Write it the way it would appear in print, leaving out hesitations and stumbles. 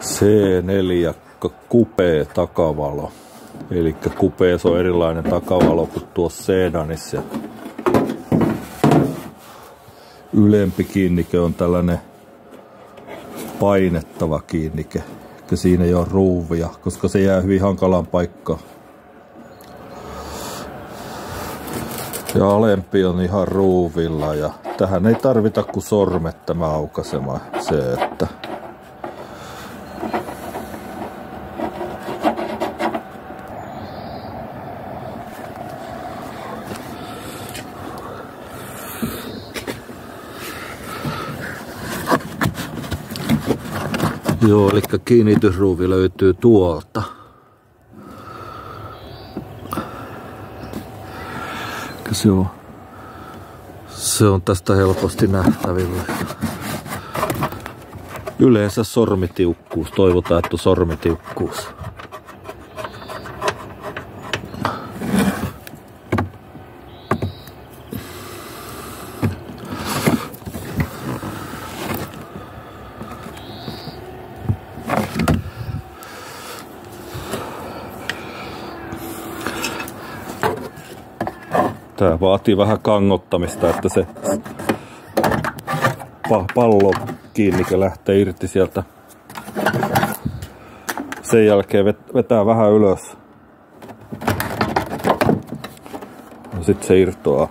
C4 Coupe takavalo. Eli Coupeessa on erilainen takavalo kuin tuossa sedanissa. Ylempi kiinnike on tällainen painettava kiinnike. Eli siinä ei ole ruuvia, koska se jää hyvin hankalaan paikkaan. Ja alempi on ihan ruuvilla ja tähän ei tarvita kuin sormet tämä aukaisemaan se, että joo, eli kiinnitysruuvi löytyy tuolta. Se on tästä helposti nähtävillä. Yleensä sormitiukkuus. Toivotaan, että on sormitiukkuus. Tää vaatii vähän kangottamista, että se pallokiinnike lähtee irti sieltä. Sen jälkeen vetää vähän ylös. Sitten se irtoaa.